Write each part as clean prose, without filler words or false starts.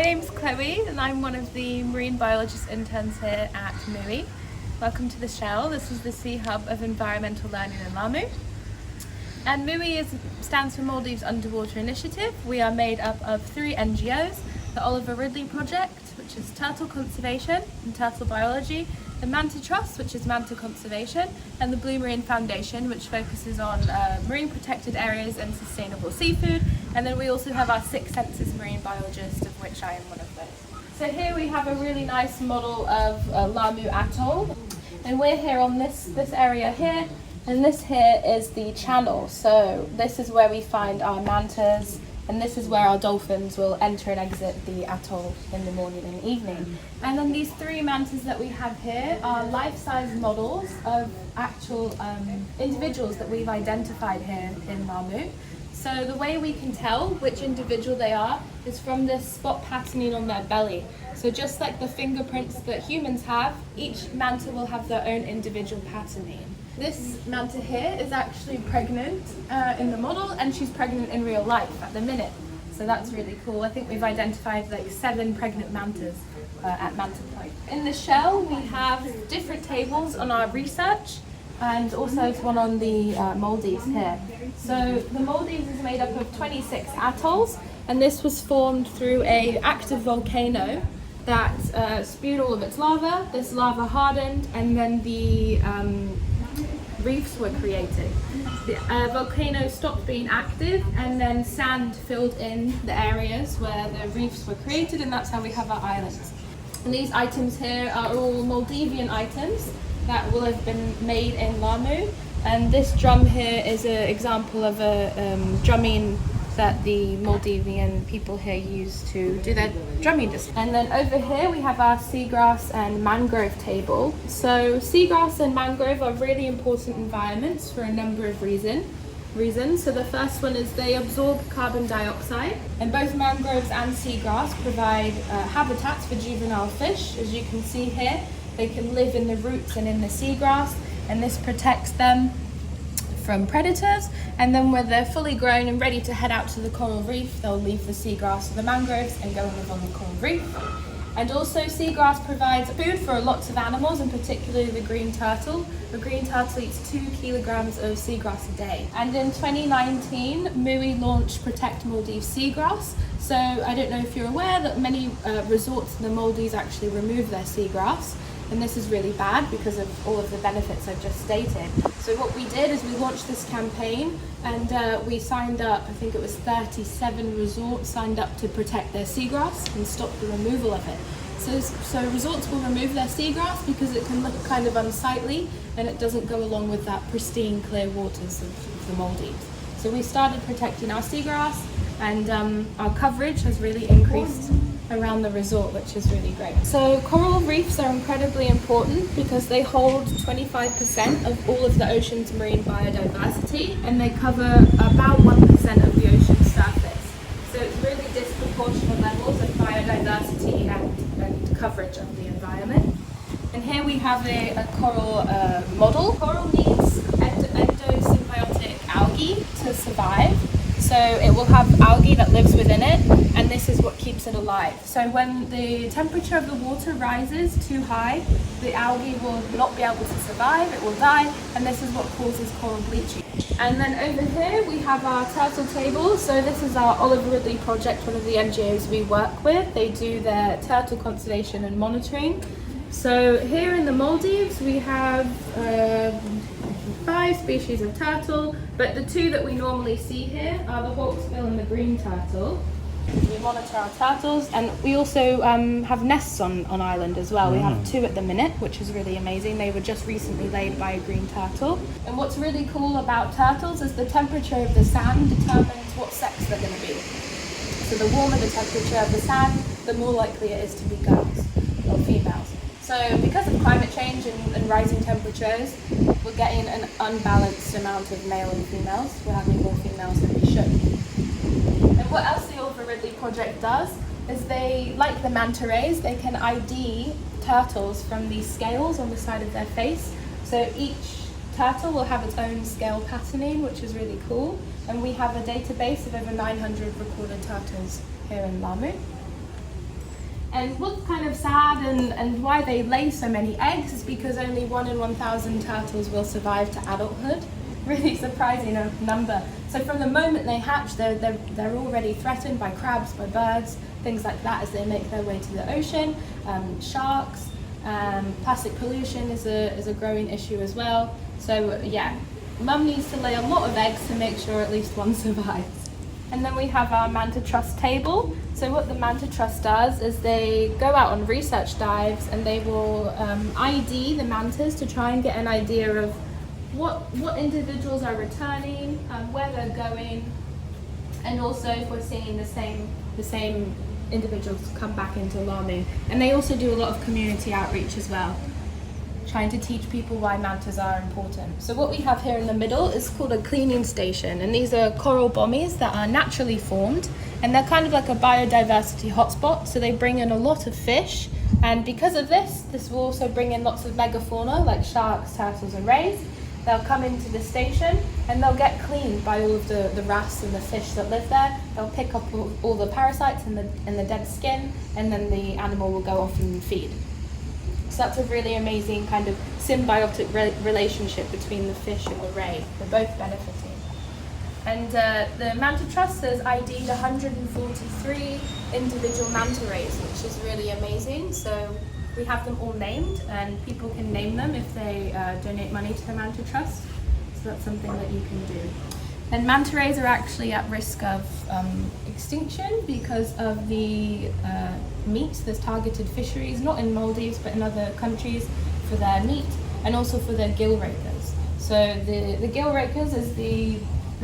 My name's Chloe and I'm one of the marine biologist interns here at MUI. Welcome to the Shell. This is the Sea Hub of Environmental Learning in Laamu. And MUI stands for Maldives Underwater Initiative. We are made up of 3 NGOs, the Olive Ridley Project, which is turtle conservation and turtle biology, the Manta Trust, which is manta conservation, and the Blue Marine Foundation, which focuses on marine protected areas and sustainable seafood. And then we also have our Six Senses marine biologist, of which I am one of those. So here we have a really nice model of Laamu Atoll, and we're here on this area here, and this here is the channel. So this is where we find our mantas, and this is where our dolphins will enter and exit the atoll in the morning and evening. And then these 3 mantas that we have here are life-size models of actual individuals that we've identified here in Laamu. So the way we can tell which individual they are is from this spot patterning on their belly. So just like the fingerprints that humans have, each manta will have their own individual patterning. This manta here is actually pregnant in the model, and she's pregnant in real life at the minute. So that's really cool. I think we've identified like 7 pregnant mantas at Manta Point. In the shell, we have different tables on our research, and also one on the Maldives here. So the Maldives is made up of 26 atolls, and this was formed through an active volcano that spewed all of its lava. This lava hardened, and then the reefs were created. The volcano stopped being active, and then sand filled in the areas where the reefs were created, and that's how we have our islands. And these items here are all Maldivian items that will have been made in Laamu, and this drum here is an example of a drumming that the Maldivian people here use to do their drumming discipline. And then over here we have our seagrass and mangrove table. So seagrass and mangrove are really important environments for a number of reasons. So the first one is they absorb carbon dioxide, and both mangroves and seagrass provide habitats for juvenile fish. As you can see here, they can live in the roots and in the seagrass, and this protects them from predators. And then when they're fully grown and ready to head out to the coral reef, they'll leave the seagrass or the mangroves and go and live on the coral reef. And also seagrass provides food for lots of animals, and particularly the green turtle. The green turtle eats 2 kilograms of seagrass a day. And in 2019, MUI launched Protect Maldives Seagrass. So I don't know if you're aware that many resorts in the Maldives actually remove their seagrass. And this is really bad because of all of the benefits I've just stated. So what we did is we launched this campaign, and we signed up, I think it was 37 resorts signed up to protect their seagrass and stop the removal of it. So resorts will remove their seagrass because it can look kind of unsightly, and it doesn't go along with that pristine clear waters of the Maldives. So we started protecting our seagrass, and our coverage has really increased around the resort, which is really great. So coral reefs are incredibly important because they hold 25% of all of the ocean's marine biodiversity, and they cover about 1% of the ocean's surface. So it's really disproportionate levels of biodiversity and coverage of the environment. And here we have a coral model. Coral needs endosymbiotic algae to survive. So it will have algae that lives within it, and this is what keeps it alive. So when the temperature of the water rises too high, the algae will not be able to survive, it will die, and this is what causes coral bleaching. And then over here we have our turtle table. So this is our Olive Ridley Project, one of the NGOs we work with. They do their turtle conservation and monitoring. So here in the Maldives we have 5 species of turtle, but the 2 that we normally see here are the hawksbill and the green turtle. We monitor our turtles, and we also have nests on island as well. We have 2 at the minute, which is really amazing. They were just recently laid by a green turtle. And what's really cool about turtles is the temperature of the sand determines what sex they're going to be. So the warmer the temperature of the sand, the more likely it is to be girls or females. So because of climate change and rising temperatures, we're getting an unbalanced amount of male and females. We're having more females than we should. And what else the Olive Ridley Project does is they, like the manta rays, they can ID turtles from these scales on the side of their face. So each turtle will have its own scale patterning, which is really cool. And we have a database of over 900 recorded turtles here in Laamu. And what's kind of sad and why they lay so many eggs is because only 1 in 1,000 turtles will survive to adulthood. Really surprising number. So from the moment they hatch, they're already threatened by crabs, by birds, things like that as they make their way to the ocean. Sharks, plastic pollution is a growing issue as well. So yeah, mum needs to lay a lot of eggs to make sure at least one survives. And then we have our Manta Trust table. So what the Manta Trust does is they go out on research dives and they will ID the mantas to try and get an idea of what individuals are returning, where they're going, and also if we're seeing the same individuals come back into Laamu. And they also do a lot of community outreach as well, trying to teach people why mantas are important. So what we have here in the middle is called a cleaning station, and these are coral bommies that are naturally formed, and they're kind of like a biodiversity hotspot, so they bring in a lot of fish, and because of this will also bring in lots of megafauna like sharks, turtles and rays. They'll come into the station and they'll get cleaned by all of the wrasse and the fish that live there. They'll pick up all the parasites and the dead skin, and then the animal will go off and feed. So that's a really amazing kind of symbiotic relationship between the fish and the ray. They're both benefiting. And the Manta Trust has ID'd 143 individual manta rays, which is really amazing. So we have them all named, and people can name them if they donate money to the Manta Trust. So that's something that you can do. And manta rays are actually at risk of extinction because of the meat. There's targeted fisheries, not in Maldives but in other countries, for their meat and also for their gill rakers. So the gill rakers is the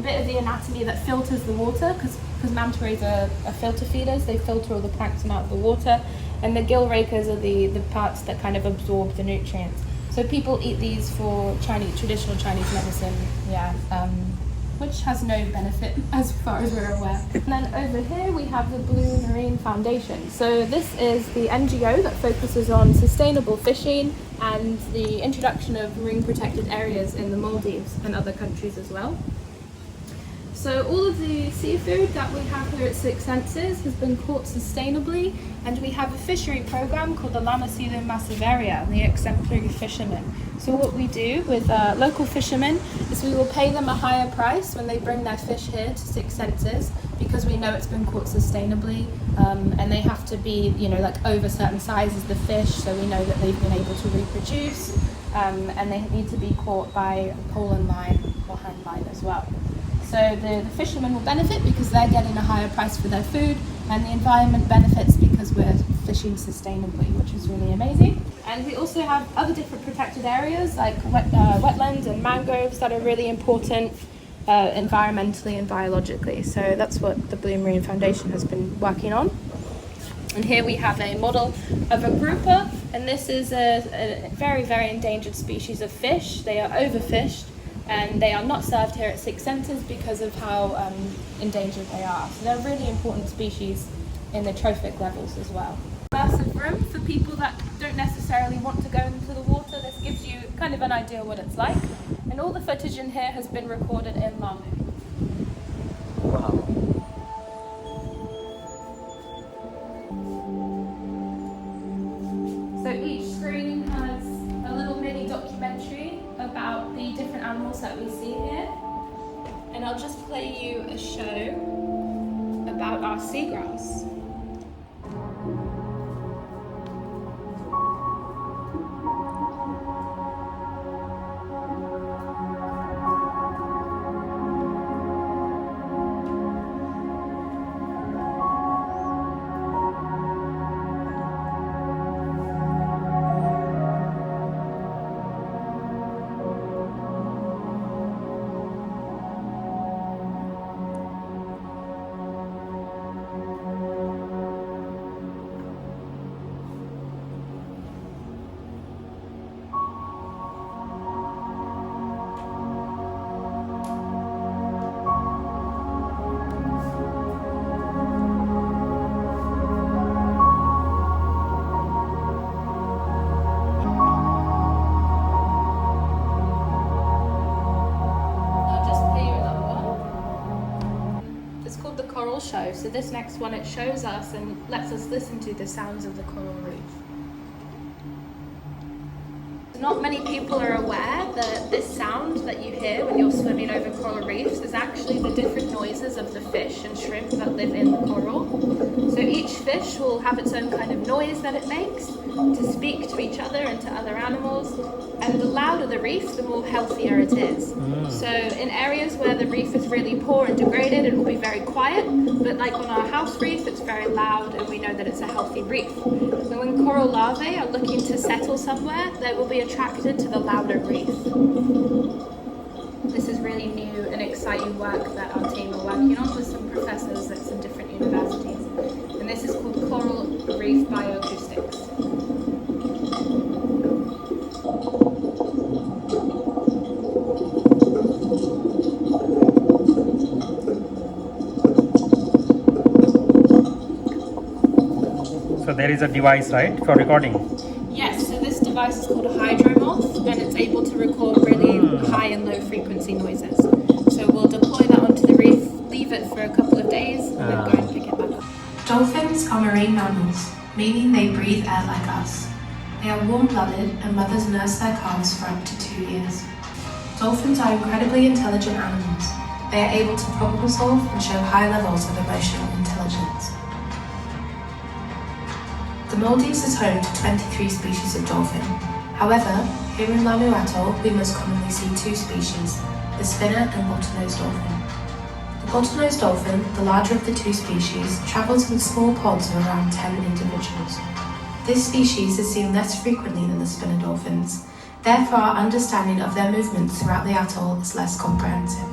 bit of the anatomy that filters the water, because manta rays are filter feeders. They filter all the plankton out of the water, and the gill rakers are the parts that kind of absorb the nutrients. So people eat these for traditional Chinese medicine, which has no benefit as far as we're aware. And then over here we have the Blue Marine Foundation. So this is the NGO that focuses on sustainable fishing and the introduction of marine protected areas in the Maldives and other countries as well. So all of the seafood that we have here at Six Senses has been caught sustainably, and we have a fishery program called the Lamasilum Massiveria, the exemplary fishermen. So what we do with local fishermen is we will pay them a higher price when they bring their fish here to Six Senses, because we know it's been caught sustainably, and they have to be, like over certain sizes the fish, so we know that they've been able to reproduce, and they need to be caught by pole and line or hand line as well. So the fishermen will benefit because they're getting a higher price for their food, and the environment benefits because we're fishing sustainably, which is really amazing. And we also have other different protected areas like wetlands and mangroves that are really important environmentally and biologically. So that's what the Blue Marine Foundation has been working on. And here we have a model of a grouper, and this is a very, very endangered species of fish. They are overfished, and they are not served here at Six Senses because of how endangered they are. So they're a really important species in the trophic levels as well. Immersive room for people that don't necessarily want to go into the water. This gives you kind of an idea what it's like. And all the footage in here has been recorded in Laamu. Wow. So each screen has a little mini documentary about the different animals that we see here. And I'll just play you a show about our seagrass. show. So this next one, it shows us and lets us listen to the sounds of the coral reef. Not many people are aware that this sound that you hear when you're swimming over coral reefs is actually the different noises of the fish and shrimp that live in the coral. So each fish will have its own kind of noise that it makes to speak to each other and to other animals. And the louder the reef, the more healthier it is. So in areas where the reef is really poor and degraded, it will be very quiet. But like on our house reef, it's very loud and we know that it's a healthy reef. So when coral larvae are looking to settle somewhere, they will be attracted to the louder reef. This is really new and exciting work that our team are working on with some professors at some different universities. And this is called coral reef bioacoustics. So there is a device, right, for recording? Yes, so this device is called a hydromoth and it's able to record really high and low frequency noises. So we'll deploy that onto the reef, leave it for a couple of days and then go and pick it back up. Dolphins are marine mammals, meaning they breathe air like us. They are warm-blooded and mothers nurse their calves for up to 2 years. Dolphins are incredibly intelligent animals. They are able to problem solve and show high levels of emotional intelligence. The Maldives is home to 23 species of dolphin. However, here in Laamu Atoll, we most commonly see 2 species, the spinner and bottlenose dolphin. The bottlenose dolphin, the larger of the 2 species, travels in small pods of around 10 individuals. This species is seen less frequently than the spinner dolphins, therefore our understanding of their movements throughout the atoll is less comprehensive.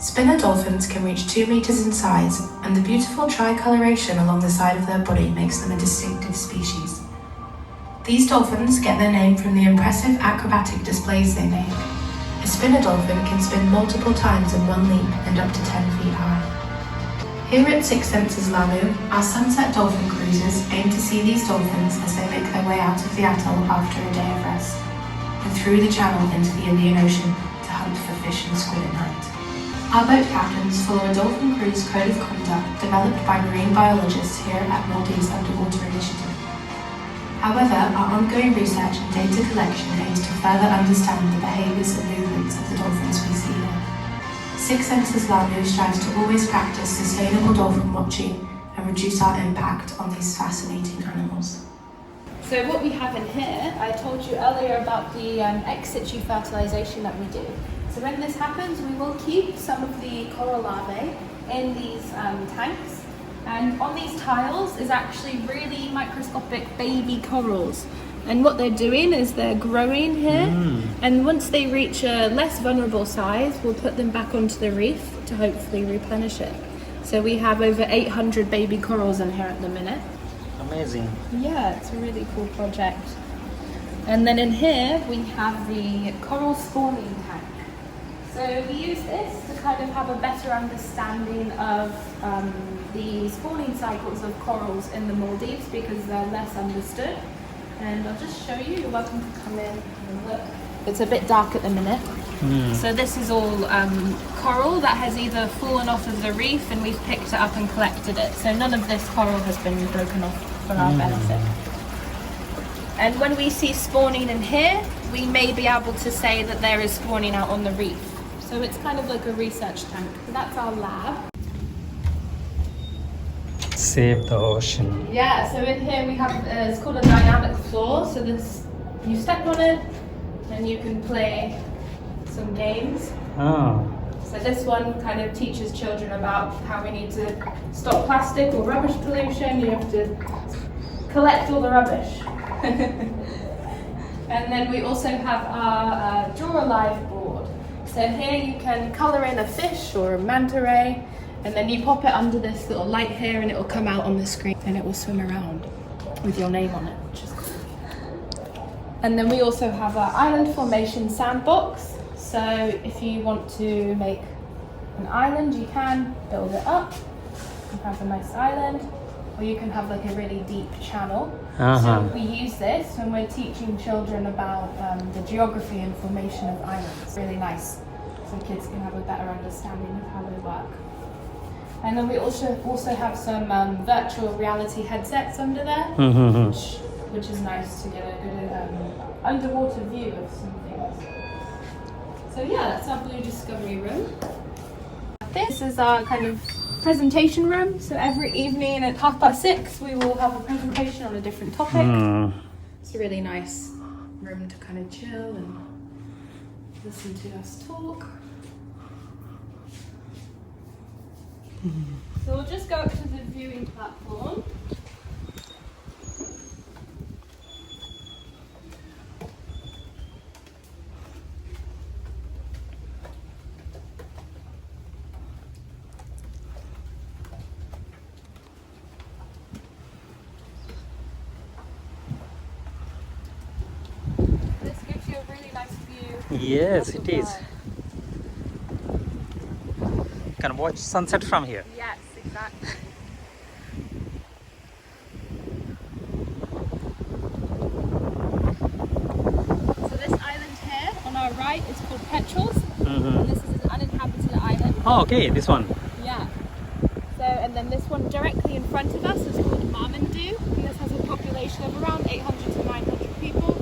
Spinner dolphins can reach 2 meters in size, and the beautiful tricoloration along the side of their body makes them a distinctive species. These dolphins get their name from the impressive acrobatic displays they make. A spinner dolphin can spin multiple times in one leap and up to 10 feet high. Here at Six Senses Laamu, our sunset dolphin cruises aim to see these dolphins as they make their way out of the atoll after a day of rest, and through the channel into the Indian Ocean to hunt for fish and squid at night. Our boat captains follow a dolphin cruise code of conduct developed by marine biologists here at Maldives Underwater Initiative. However, our ongoing research and data collection aims to further understand the behaviours and movements of the dolphins we see here. Six Senses Laamu strives to always practice sustainable dolphin watching and reduce our impact on these fascinating animals. So what we have in here, I told you earlier about the ex situ fertilization that we do. So when this happens, we will keep some of the coral larvae in these tanks. And on these tiles is actually really microscopic baby corals. And what they're doing is they're growing here. And once they reach a less vulnerable size, we'll put them back onto the reef to hopefully replenish it. So we have over 800 baby corals in here at the minute. Amazing. Yeah, it's a really cool project. And then in here, we have the coral spawning tank. So we use this to kind of have a better understanding of the spawning cycles of corals in the Maldives because they're less understood. And I'll just show you, you're welcome to come in and look. It's a bit dark at the minute. So this is all coral that has either fallen off of the reef and we've picked it up and collected it. So none of this coral has been broken off for our benefit. And when we see spawning in here, we may be able to say that there is spawning out on the reef. So it's kind of like a research tank. So that's our lab. Save the ocean. Yeah, so in here we have, it's called a dynamic floor. So this, you step on it and you can play some games. So this one kind of teaches children about how we need to stop plastic or rubbish pollution. You have to collect all the rubbish. And then we also have our Draw a Live board. So here you can colour in a fish or a manta ray, and then you pop it under this little light here and it will come out on the screen and it will swim around with your name on it, which is cool. And then we also have our island formation sandbox. So if you want to make an island, you can build it up. You can have a nice island, or you can have like a really deep channel. So we use this when we're teaching children about the geography and formation of islands. It's really nice, so kids can have a better understanding of how they work. And then we also have some virtual reality headsets under there, which is nice to get a good underwater view of some things. So yeah, that's our Blue Discovery room. This is our kind of presentation room. So every evening at 6:30 we will have a presentation on a different topic. It's a really nice room to kind of chill and listen to us talk. So we'll just go up to the viewing platform. This gives you a really nice view. Yes, of it the is. park. You can watch sunset from here. Yes, exactly. So this island here on our right is called Petrels. And this is an uninhabited island. Oh, okay, this one. Yeah. So, and then this one directly in front of us is called Marmandu. And this has a population of around 800 to 900 people.